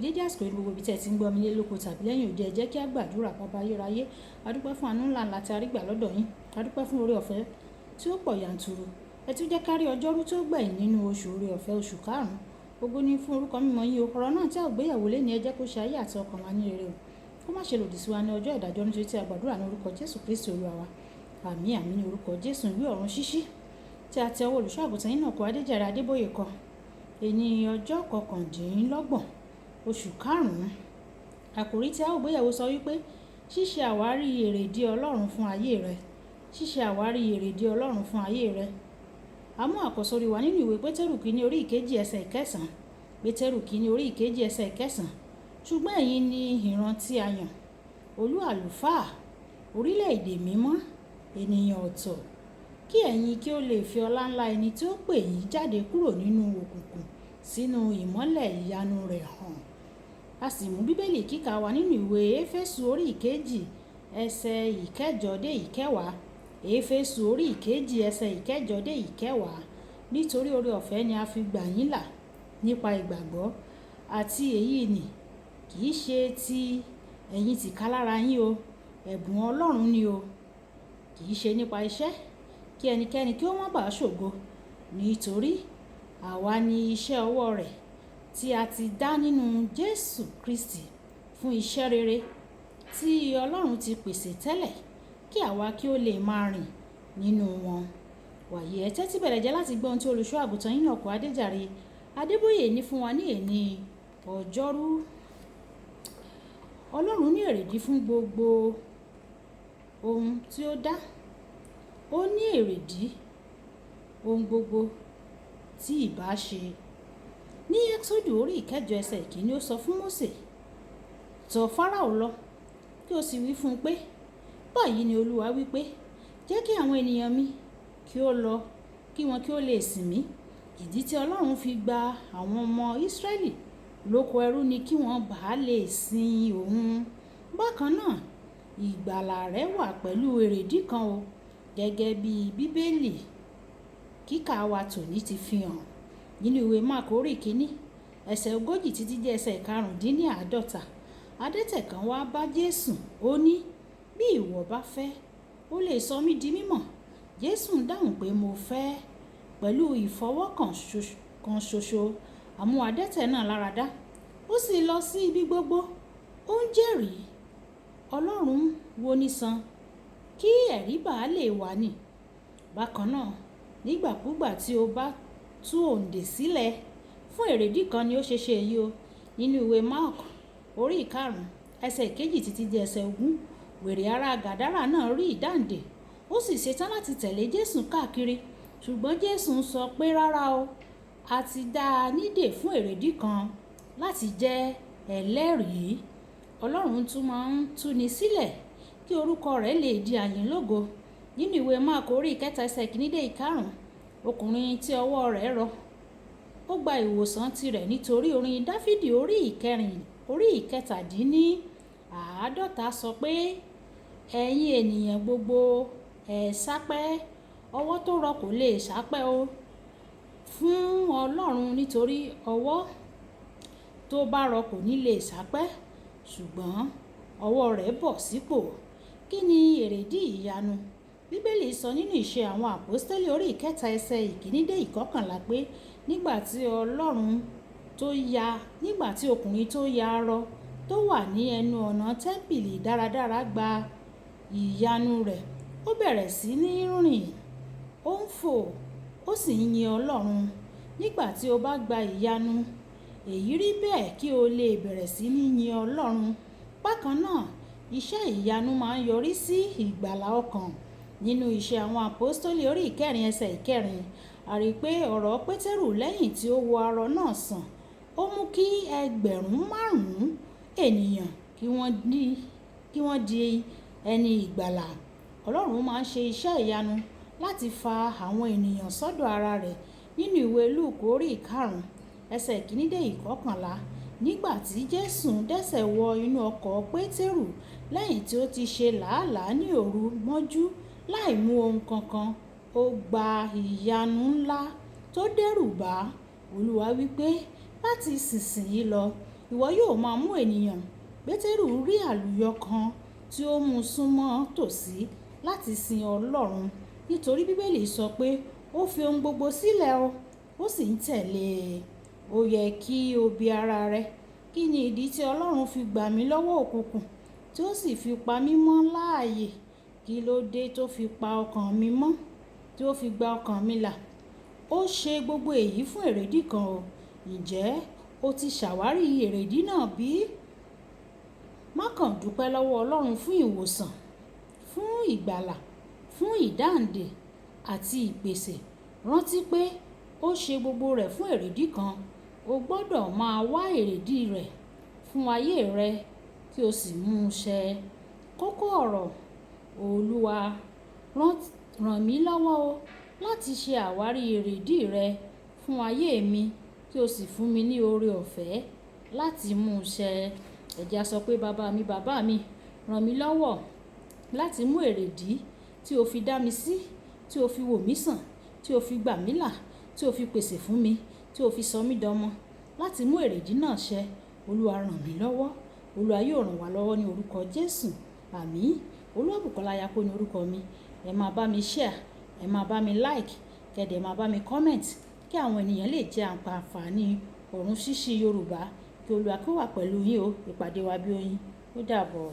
Dédé àsìkò gbogbo ibi tí ẹ ti ń gbọ́ mi lé lóko tàbí lẹ́yìn òde, ẹ jẹ́ kí a gbàdúrà. Baba ayérayé, a dúpẹ́ fún àánú ńlá ńlá tí a rí gbà lọ́dọ̀ yín. A dúpẹ́ fún oore ọ̀fẹ́ tí ó pọ̀ yàntúrú. Ẹ tún jẹ́ ká rí ọjọ́rú tó gbẹ̀yìn nínú oṣù oore ọ̀fẹ́ oṣù karùn-ún. Ògo ni fún orúkọ mímọ́ yín o. Ọ̀rọ̀ náà tí a ò gbéyẹ̀wò lé ní ẹ jẹ́ kó ṣe ayé àti ọkàn wa ní rere o. Kó má ṣe lòdì sí wa ní ọjọ́ ìdájọ́, nítorí tí a gbàdúrà ní orúkọ Jésù Kristi Olúwa wa. Àmín àmín ní orúkọ Jésù. Ìwé ọ̀run ṣíṣí tí a tẹ ọwọ́ olùṣọ́-àgùntàn Enoch Adéjàre Adébóyè kọ. Èní ọjọ́ 29 oṣù karùn-ún. Àkòrí tí a ó gbéyẹ̀wò sọ wípé ṣíṣe àwárí èrèdí Ọlọ́run fún ayé rẹ. Ṣíṣe àwárí èrèdí Ọlọ́run fún ayé rẹ. A mú àkọ́sórí wa nínú ìwé Pétérù kìíní orí ìkejì ẹsẹ̀ ìkẹsàn-án. Pétérù kìíní orí ìkejì ẹsẹ̀ ìkẹsàn-án. Ṣùgbọ́n ẹ̀yin ni ìran tí a yàn, olú àlùfáà, orílẹ̀-èdè mímọ́, ènìyàn ọ̀tọ̀, kí ẹ̀yin kí ó lè fi ọlá ńlá ẹni tí ó pè yín jáde kúrò nínú òkùnkùn sínú ìmọ́lẹ̀ ìyanu rẹ̀ hàn. A sì mú bíbélì kíkà wa nínú ìwé Éfésù orí ìkejì ẹsẹ̀ ìkẹjọ dé ìkẹwàá. Éfésù orí ìkejì ẹsẹ̀ ìkẹjọ dé ìkẹwàá. Nítorí oore ọ̀fẹ́ ni a fi gbà yín là nípa ìgbàgbọ́, àti èyí ni kì í ṣe ti ẹ̀yin tìkálára yín o, ẹ̀bùn Ọlọ́run ni o, kì í ṣe nípa iṣẹ́, kí ẹnikẹ́ni kí ó má bàa ṣògo. Nítorí àwa ni iṣẹ́ ọwọ́ rẹ̀ tí a ti dá nínú Jésù Kristi fún iṣẹ́ rere tí Ọlọ́run ti pèsè tẹ́lẹ̀ kí àwa kí ó lè máa rìn nínú wọn. Wàyí ẹ tẹ́tí bẹ̀rẹ̀ jẹ́ láti gbọ́ ohun tí olùṣọ́-àgùntàn Enoch Adéjàre Adébóyè ní fún wa ní èní ọjọ́rú. Ọlọ́run ní èrèdí fún gbogbo ohun tí ó dá. Ó ní èrèdí ohun gbogbo tí ìbá ṣe. Ní Ẹ́kísódù orí ìkẹjọ ẹsẹ̀ ìkíní ó sọ fún Mósè, tọ̀ Fáráò lọ kí o sì wí fún un pé, báyìí ni Olúwa wí pé, jẹ́ kí àwọn ènìyàn mi kí ó lọ, kí wọn kí ó lè sìn mí. Ìdí tí Ọlọ́run fi gba àwọn ọmọ Ísírẹ́lì lóko ẹrú ni kí wọ́n bàa lè sin òun. Bákan náà, ìgbàlà rẹ̀ wà pẹ̀lú èrèdí kan o, gẹ́gẹ́ bí bíbélì kíkà wa tòní ti fi hàn. Nínú ìwé Máàkù orí ìkíní ẹsẹ̀ 40 títí dé ẹsẹ̀ 45. Adẹ́tẹ̀ kan wá bá Jésù, ó ní, bí ìwọ bá fẹ́, ó lè sọ mí di mímọ́. Jésù dáhùn pé, mo fẹ́. Pẹ̀lú ìfọwọ́kàn kan ṣoṣo a mú adẹ́tẹ̀ náà láradá. Ó sì lọ sí ibi gbogbo, ó ń jẹ́rìí Ọlọ́run wo ní sàn, kí ẹ̀rí bàa lè wà ní. Bákan náà, nígbàkúgbà tí o bá tú òǹdè sílẹ̀ fún èrèdí kan ni ó ṣe ṣe èyí o. Nínú ìwé Máàkù orí ìkarùn-ún ẹsẹ̀ ìkejì títí dé ẹsẹ̀ 20, wèrè ará Gàdárà náà rí ìdáǹdè, ó sì ṣetán láti tẹ̀lé Jésù káàkiri. Ṣùgbọ́n Jésù sọ pé rárá o, a ti dá a nídè fún èrèdí kan, láti jẹ́ ẹlẹ́rìí. Ọlọ́run tún máa ń túni sílẹ̀ kí orúkọ rẹ̀ lè di àyìnlógo. Nínú ìwé Máàkù orí ìkẹta ẹsẹ̀ ìkíní dé ìkarùn-ún, ọkùnrin tí ọwọ́ rẹ̀ rọ, ó gba ìwòsàn tirẹ̀ nítorí orin Dáfídì orí ìkẹtàdínní-àádọ́ta sọ pé, ẹ̀yin ènìyàn gbogbo ẹ sápẹ́, ọwọ́ tó rọ kò lè sápẹ́ o fún Ọlọ́run, nítorí ọwọ́ tó bá rọ kò ní lè sápẹ́, ṣùgbọ́n ọwọ́ rẹ̀ bọ̀ sípò. Kí ni èrèdí ìyanu? Bíbélì sọ nínú Ìṣe àwọn Àpọ́stélì orí ìkẹta ẹsẹ̀ ìkíní dé ìkọkànlá pé nígbà tí ọkùnrin tó ya arọ tó wà ní ẹnu ọ̀nà tẹ́ḿpìlì dáradára gba ìyanu rẹ̀, ó bẹ̀rẹ̀ sí ní rìn, ó ń fò, ó sì ń yin Ọlọ́run. Nígbà tí o bá gba ìyanu, èyí rí bẹ́ẹ̀ kí o lè bẹ̀rẹ̀ sí ní yin Ọlọ́run. Bákan náà, iṣẹ́ ìyanu máa ń yọrí sí ìgbàlà ọkàn. Nínú Ìṣe àwọn Àpọ́stélì orí ìkẹrin ẹsẹ̀ ìkẹrin, a rí pé ọ̀rọ̀ Pétérù lẹ́yìn tí ó wo arọ náà sàn, ó mú kí 5,000 ènìyàn kí wọ́n di ẹni ìgbàlà. Ọlọ́run máa ń ṣe iṣẹ́ ìyanu láti fa àwọn ènìyàn sọ́dọ̀ ara rẹ̀. Nínú ìwé Lúùkù orí ìkarùn-ún ẹsẹ̀ ìkíní dé ìkọkànlá, nígbà tí Jésù dẹ́sẹ̀ wọ inú ọkọ̀ Pétérù lẹ́yìn tí ó ti ṣe làálàá ní òru mọ́jú láì mú ohun kankan, ó gba ìyanu ńlá tó dẹ́rù bà. Olúwa wí pé, láti ìsinsìnyí lọ, ìwọ yóò máa mú ènìyàn. Pétérù rí àlùyọ kan tí ó mú súnmọ́ tòsí láti sin Ọlọ́run, nítorí Bíbélì sọ pé ó fi ohun gbogbo sílẹ̀ ó sì ń tẹ̀lé e. Ó yẹ kí o bi ara rẹ, kí ni ìdí tí Ọlọ́run fi gbà mí lọ́wọ́ òkùnkùn tí ó sì fi pa mí mọ́ láàyè? Kí ló dé tó fi pa ọkàn mi mọ́, tí ó fi gba ọkàn mi là? Ó ṣe gbogbo èyí fún èrèdí kan o. Ǹjẹ́ o ti ṣàwárí èrèdí náà bí? Má kàn dúpẹ́ lọ́wọ́ Ọlọ́run fún ìwòsàn, fún ìgbàlà, fún ìdáǹdè àti ìpèsè. Rántí pé ó ṣe gbogbo rẹ̀ fún èrèdí kan. O gbọ́dọ̀ máa wá èrèdí rẹ̀ fún ayé rẹ kí o sì mú un ṣẹ. Kókó ọ̀rọ̀: Olúwa, ràn mí lọ́wọ́ o láti ṣe àwárí èrèdí rẹ fún ayé mi kí o sì fún mi ní oore ọ̀fẹ́ láti mú un ṣẹ. Ẹ jẹ́ á sọ pé bàbá mi, ràn mí lọ́wọ́ láti mú èrèdí tí o fi dá mi sí, tí o fi wò mí sàn, tí o fi gbà mí là, tí o fi pèsè fún mi, tí o fi sọ mí dọmọ, láti mú èrèdí náà ṣẹ. Olúwa ràn mí lọ́wọ́. Olúwa yóò ràn wá lọ́wọ́ ní orúkọ Jésù. Àmín. Olúwabùkọ́lá Ayápò ní orúkọ mi. Ẹ máa bá mi share, ẹ máa bá mi like, kẹ́dẹ̀ máa bá mi comment kí àwọn ènìyàn lè jẹ àǹfààní ọ̀run ṣíṣí Yorùbá. Kí Olúwa kó wà pẹ̀lú yín o. Ìpàdé wa bí oyin. Ó dàbọ̀.